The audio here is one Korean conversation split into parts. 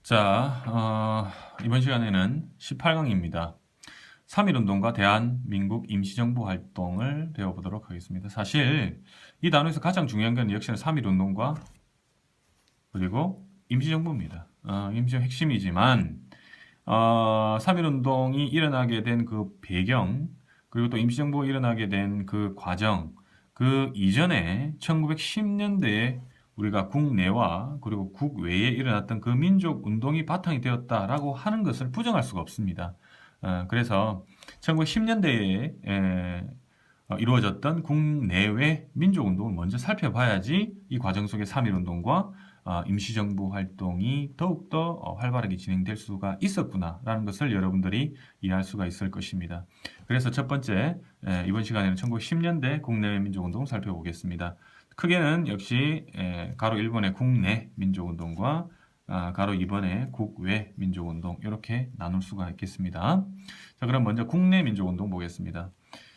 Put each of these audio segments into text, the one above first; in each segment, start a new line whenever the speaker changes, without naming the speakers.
자, 이번 시간에는 18강입니다. 3.1운동과 대한민국 임시정부 활동을 배워보도록 하겠습니다. 사실 이 단어에서 가장 중요한 건 역시나 3.1운동과 그리고 임시정부입니다. 임시정부 핵심이지만 3.1운동이 일어나게 된 그 배경, 그리고 또 임시정부가 일어나게 된 그 과정, 그 이전에 1910년대에 우리가 국내와 그리고 국외에 일어났던 그 민족 운동이 바탕이 되었다라고 하는 것을 부정할 수가 없습니다. 그래서 1910년대에 이루어졌던 국내외 민족 운동을 먼저 살펴봐야지 이 과정 속에 3.1운동과 임시정부 활동이 더욱더 활발하게 진행될 수가 있었구나라는 것을 여러분들이 이해할 수가 있을 것입니다. 그래서 첫 번째, 이번 시간에는 1910년대 국내외 민족운동을 살펴보겠습니다. 크게는 역시 가로 1번의 국내 민족운동과 가로 2번의 국외 민족운동 이렇게 나눌 수가 있겠습니다. 자, 그럼 먼저 국내 민족운동 보겠습니다.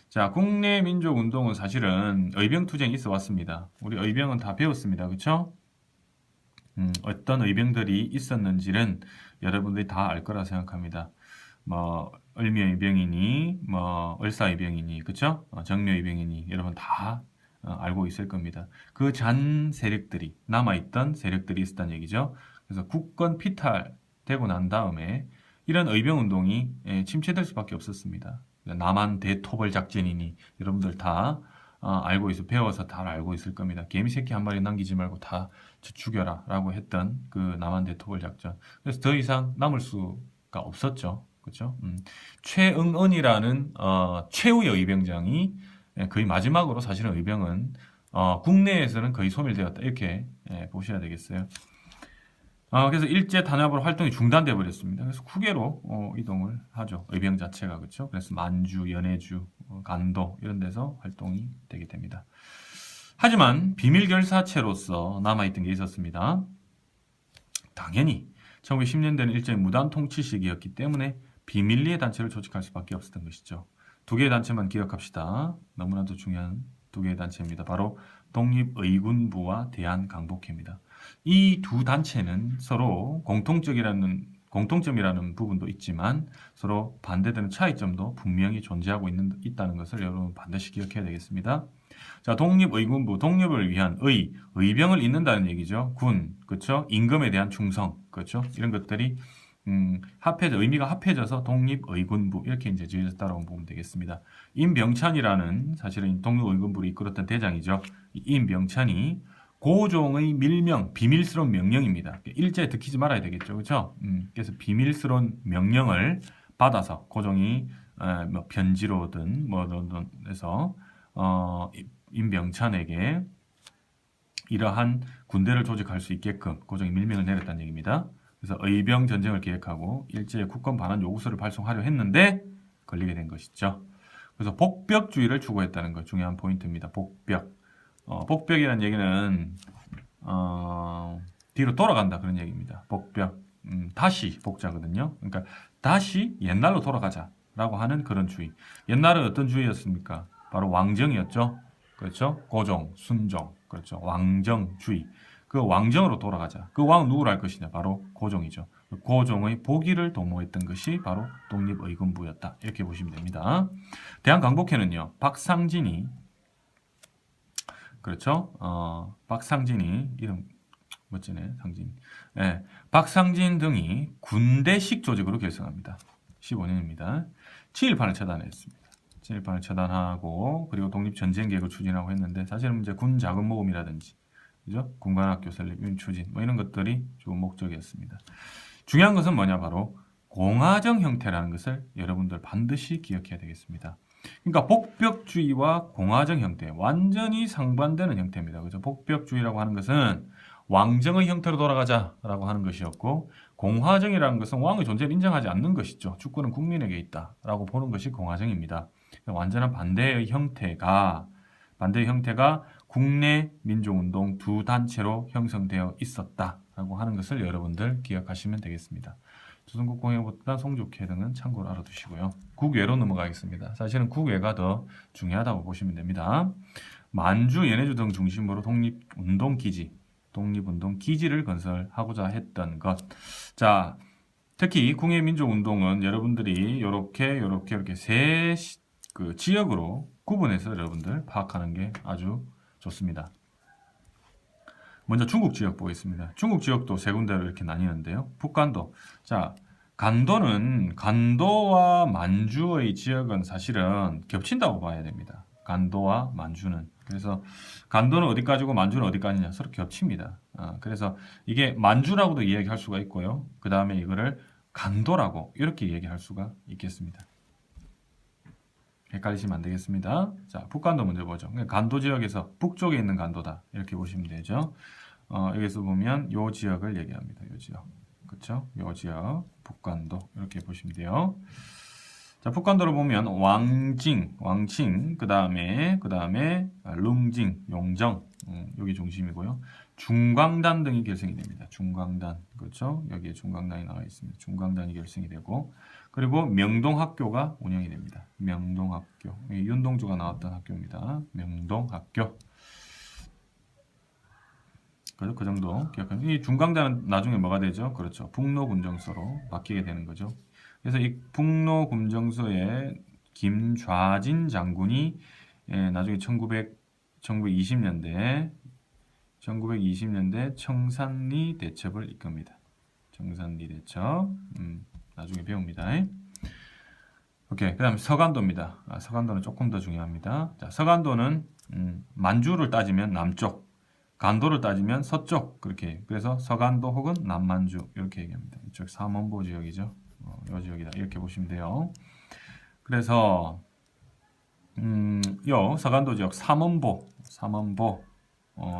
자, 국내 민족운동은 사실은 의병투쟁이 있어 왔습니다. 우리 의병은 다 배웠습니다. 그쵸? 어떤 의병들이 있었는지는 여러분들이 다 알 거라 생각합니다. 뭐 을미의병이니 뭐 을사의병이니 그쵸? 정묘의병이니 여러분 다 알고 있을 겁니다. 그 잔 세력들이 남아있던 세력들이 있었다는 얘기죠. 그래서 국권 피탈되고 난 다음에 이런 의병운동이 침체될 수밖에 없었습니다. 남한 대토벌 작전이니 여러분들 다 알고 있어 배워서 다 알고 있을 겁니다. 개미 새끼 한 마리 남기지 말고 다 죽여라 라고 했던 그 남한 대토벌 작전. 그래서 더 이상 남을 수가 없었죠. 그렇죠? 최응언이라는 최후의 의병장이 거의 마지막으로 사실은 의병은 국내에서는 거의 소멸되었다 이렇게 보셔야 되겠어요. 그래서 일제 단합으로 활동이 중단돼 버렸습니다. 그래서 국외로 이동을 하죠. 의병 자체가 그렇죠. 그래서 만주, 연해주, 간도 이런 데서 활동이 되게 됩니다. 하지만 비밀 결사체로서 남아있던 게 있었습니다. 당연히 1910년대는 일제의 무단 통치 시기였기 때문에 비밀리에 단체를 조직할 수밖에 없었던 것이죠. 두 개의 단체만 기억합시다. 너무나도 중요한 두 개의 단체입니다. 바로 독립의군부와 대한강복회입니다. 이 두 단체는 서로 공통점이라는 부분도 있지만 서로 반대되는 차이점도 분명히 존재하고 있다는 것을 여러분 반드시 기억해야 되겠습니다. 자, 독립의군부, 독립을 위한 의병을 잇는다는 얘기죠. 군, 그렇죠? 임금에 대한 충성, 그렇죠? 이런 것들이 의미가 합해져서 독립의군부 이렇게 이제 지어졌다고 보면 되겠습니다. 임병찬이라는 사실은 독립의군부를 이끌었던 대장이죠. 임병찬이 고종의 밀명, 비밀스러운 명령입니다. 일제에 들키지 말아야 되겠죠, 그렇죠? 그래서 비밀스러운 명령을 받아서 고종이 뭐 편지로든 뭐든 해서 임병찬에게 이러한 군대를 조직할 수 있게끔 고종이 밀명을 내렸다는 얘기입니다. 그래서 의병 전쟁을 계획하고 일제의 국권 반환 요구서를 발송하려 했는데 걸리게 된 것이죠. 그래서 복벽주의를 추구했다는 것 중요한 포인트입니다. 복벽. 복벽이라는 얘기는 뒤로 돌아간다 그런 얘기입니다. 복벽. 다시 복자거든요. 그러니까 다시 옛날로 돌아가자라고 하는 그런 주의. 옛날은 어떤 주의였습니까? 바로 왕정이었죠. 그렇죠? 고종, 순종. 그렇죠. 왕정주의. 그 왕정으로 돌아가자. 그 왕은 누구를 할 것이냐? 바로 고종이죠. 고종의 복위를 도모했던 것이 바로 독립의군부였다. 이렇게 보시면 됩니다. 대한강복회는요. 박상진이 그렇죠? 박상진이 이름 멋지네. 상진. 네, 박상진 등이 군대식 조직으로 결성합니다. 15년입니다. 친일파를 처단했습니다. 친일파를 처단하고 그리고 독립전쟁 계획을 추진하고 했는데 사실은 이제 군 자금 모금이라든지 그죠? 군관학교 설립, 추진 뭐 이런 것들이 좋은 목적이었습니다. 중요한 것은 뭐냐 바로 공화정 형태라는 것을 여러분들 반드시 기억해야 되겠습니다. 그러니까 복벽주의와 공화정 형태 완전히 상반되는 형태입니다. 그죠? 복벽주의라고 하는 것은 왕정의 형태로 돌아가자라고 하는 것이었고 공화정이라는 것은 왕의 존재를 인정하지 않는 것이죠. 주권은 국민에게 있다라고 보는 것이 공화정입니다. 완전한 반대의 형태가 국내 민족운동 두 단체로 형성되어 있었다라고 하는 것을 여러분들 기억하시면 되겠습니다. 조선국공회보다 송족회 등은 참고로 알아두시고요. 국외로 넘어가겠습니다. 사실은 국외가 더 중요하다고 보시면 됩니다. 만주, 연해주 등 중심으로 독립운동기지 독립운동 기지를 건설하고자 했던 것. 자, 특히 국외민족운동은 여러분들이 이렇게 세 그 지역으로 구분해서 여러분들 파악하는 게 아주 좋습니다. 먼저 중국 지역 보겠습니다. 중국 지역도 세 군데로 이렇게 나뉘는데요. 북간도. 자, 간도와 만주의 지역은 사실은 겹친다고 봐야 됩니다. 간도와 만주는. 그래서 간도는 어디까지고 만주는 어디까지냐 서로 겹칩니다. 그래서 이게 만주라고도 이야기할 수가 있고요. 그 다음에 이거를 간도라고 이렇게 얘기할 수가 있겠습니다. 헷갈리시면 안 되겠습니다. 자, 북간도 먼저 보죠. 간도 지역에서 북쪽에 있는 간도다. 이렇게 보시면 되죠. 여기서 보면 요 지역을 얘기합니다. 요 지역. 그쵸? 요 지역, 북간도. 이렇게 보시면 돼요. 자, 북간도를 보면 왕칭, 그 다음에 룽징, 용정, 여기 중심이고요. 중광단 등이 결성이 됩니다. 중광단, 그렇죠? 여기에 중광단이 나와 있습니다. 중광단이 결성이 되고, 그리고 명동학교가 운영이 됩니다. 명동학교, 윤동주가 나왔던 학교입니다. 명동학교. 그 정도 기억하면 이 중광단은 나중에 뭐가 되죠? 그렇죠. 북로군정서로 바뀌게 되는 거죠. 그래서 이 북로군정서에 김좌진 장군이 나중에 1920년대 청산리 대첩을 이끕니다. 청산리 대첩. 나중에 배웁니다. 오케이. 그다음에 서간도입니다. 서간도는 조금 더 중요합니다. 자, 서간도는 만주를 따지면 남쪽, 간도를 따지면 서쪽, 그렇게. 그래서 서간도 혹은 남만주 이렇게 얘기합니다. 이쪽 삼원보 지역이죠. 이 지역이다. 이렇게 보시면 돼요. 그래서 요 서간도 지역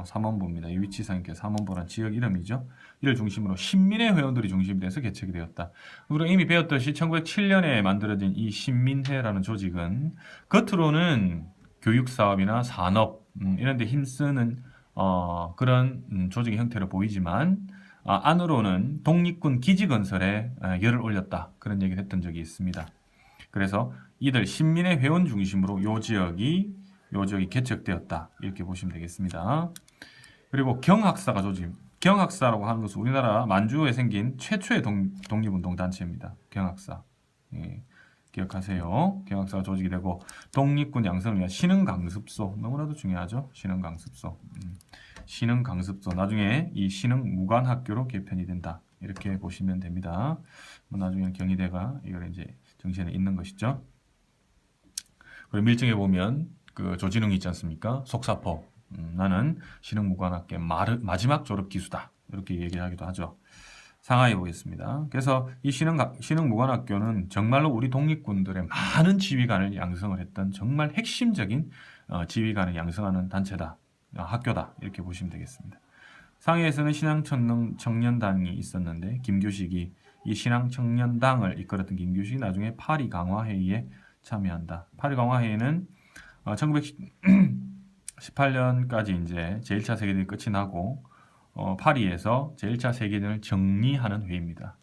삼원보입니다. 이 위치상 이렇게 삼원보란 지역 이름이죠. 이를 중심으로 신민회 회원들이 중심이 돼서 개척이 되었다. 우리가 이미 배웠듯이 1907년에 만들어진 이 신민회라는 조직은 겉으로는 교육사업이나 산업 이런 데 힘쓰는 그런 조직의 형태로 보이지만 안으로는 독립군 기지 건설에 열을 올렸다. 그런 얘기를 했던 적이 있습니다. 그래서 이들 신민의 회원 중심으로 요 지역이 개척되었다. 이렇게 보시면 되겠습니다. 그리고 경학사라고 하는 것은 우리나라 만주에 생긴 최초의 독립운동 단체입니다. 경학사. 예, 기억하세요. 경학사가 조직이 되고 독립군 양성을 위한 신흥강습소 너무나도 중요하죠. 신흥강습소 나중에 이 신흥무관학교로 개편이 된다. 이렇게 보시면 됩니다. 나중에는 경희대가 이걸 이제 정신에 있는 것이죠. 그리고 밀정에 보면 그 조진웅이 있지 않습니까? 속사포. 나는 신흥무관학교 마지막 졸업 기수다. 이렇게 얘기하기도 하죠. 상하이 보겠습니다. 그래서 이 신흥무관학교는 정말로 우리 독립군들의 많은 지휘관을 양성을 했던 정말 핵심적인 지휘관을 양성하는 단체다. 학교다. 이렇게 보시면 되겠습니다. 상해에서는 신앙청년단이 있었는데 김규식이 이 신앙청년당을 이끌었던 김규식이 나중에 파리 강화회의에 참여한다. 파리 강화회의는 1918년까지 이제 제1차 세계대전이 끝이 나고 파리에서 제1차 세계대전을 정리하는 회의입니다.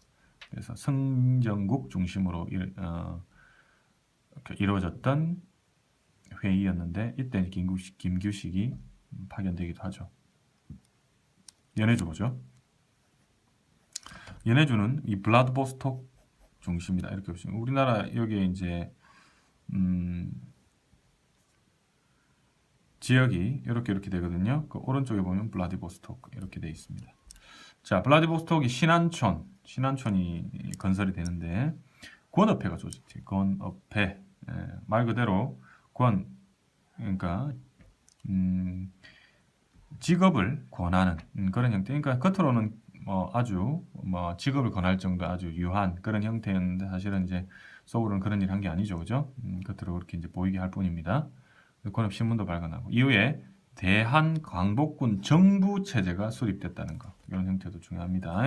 그래서 성정국 중심으로 이루어졌던 회의였는데 이때 김규식이 파견되기도 하죠. 연해주 보죠. 연해주는 이 블라디보스톡 중심이다. 이렇게 보시면 우리나라 여기에 이제 지역이 이렇게 되거든요. 그 오른쪽에 보면 블라디보스톡 이렇게 되어 있습니다. 자, 블라디보스톡이 신안촌이 건설이 되는데 권업회가 조직돼. 권업회 말 그대로 그러니까 직업을 권하는 그런 형태. 그러니까 겉으로는 아주 직업을 권할 정도 아주 유한 그런 형태였는데 사실은 이제 속으로는 그런 일 한 게 아니죠, 그죠? 겉으로 그렇게 이제 보이게 할 뿐입니다. 권업 신문도 발간하고 이후에 대한광복군 정부 체제가 수립됐다는 거 이런 형태도 중요합니다.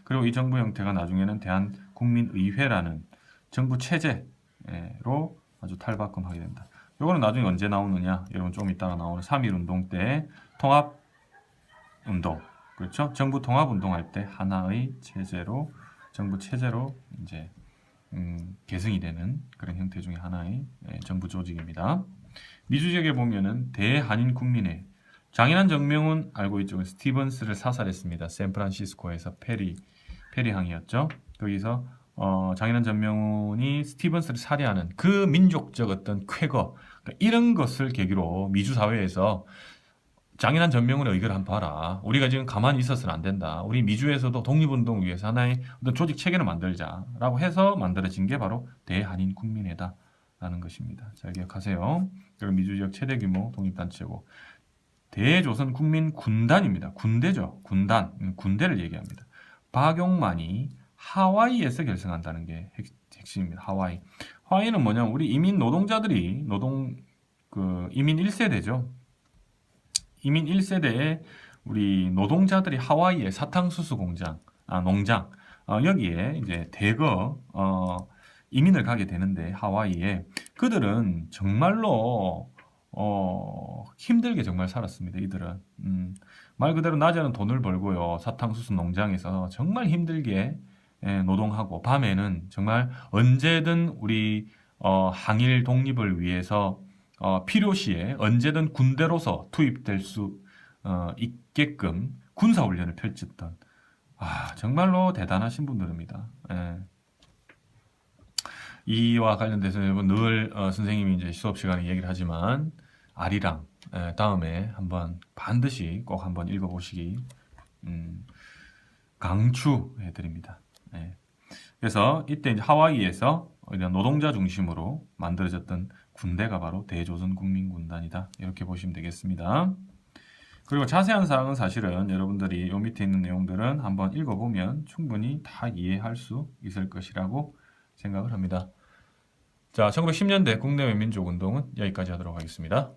그리고 이 정부 형태가 나중에는 대한국민의회라는 정부 체제로 아주 탈바꿈하게 된다. 이거는 나중에 언제 나오느냐? 여러분 좀 이따가 나오는 3.1운동 때 통합운동, 그렇죠? 정부 통합운동할 때 하나의 체제로 정부 체제로 이제 계승이 되는 그런 형태 중에 하나의 정부 조직입니다. 미주 지역에 보면은 대한인국민회, 장인한 정명은 알고 있죠. 스티븐스를 사살했습니다. 샌프란시스코에서 페리항이었죠. 거기서 장인한 정명훈이 스티븐스를 살해하는 그 민족적 어떤 쾌거, 그러니까 이런 것을 계기로 미주 사회에서 장인한 전명훈의 의견을 한번 봐라. 우리가 지금 가만히 있어서는 안 된다. 우리 미주에서도 독립운동을 위해서 하나의 어떤 조직 체계를 만들자라고 해서 만들어진 게 바로 대한인국민회다라는 것입니다. 잘 기억하세요. 그리고 미주 지역 최대 규모 독립단체고 대조선 국민군단입니다. 군대죠. 군대를 얘기합니다. 박용만이 하와이에서 결성한다는 게 핵심입니다. 하와이는 뭐냐면 우리 이민 노동자들이 이민 1세대죠. 이민 1세대의 우리 노동자들이 하와이의 사탕수수 농장, 여기에 이제 대거, 이민을 가게 되는데, 하와이에. 그들은 정말로, 힘들게 정말 살았습니다, 이들은. 말 그대로 낮에는 돈을 벌고요, 사탕수수 농장에서 정말 힘들게 노동하고, 밤에는 정말 언제든 우리, 항일 독립을 위해서 필요시에 언제든 군대로서 투입될 수 있게끔 군사훈련을 펼쳤던 정말로 대단하신 분들입니다. 예. 이와 관련돼서 여러분 늘 선생님이 이제 수업 시간에 얘기를 하지만 아리랑 다음에 한번 반드시 꼭 한번 읽어보시기 강추해드립니다. 예. 그래서 이때 이제 하와이에서 노동자 중심으로 만들어졌던 군대가 바로 대조선 국민군단이다. 이렇게 보시면 되겠습니다. 그리고 자세한 사항은 사실은 여러분들이 요 밑에 있는 내용들은 한번 읽어보면 충분히 다 이해할 수 있을 것이라고 생각을 합니다. 자, 1910년대 국내외 민족운동은 여기까지 하도록 하겠습니다.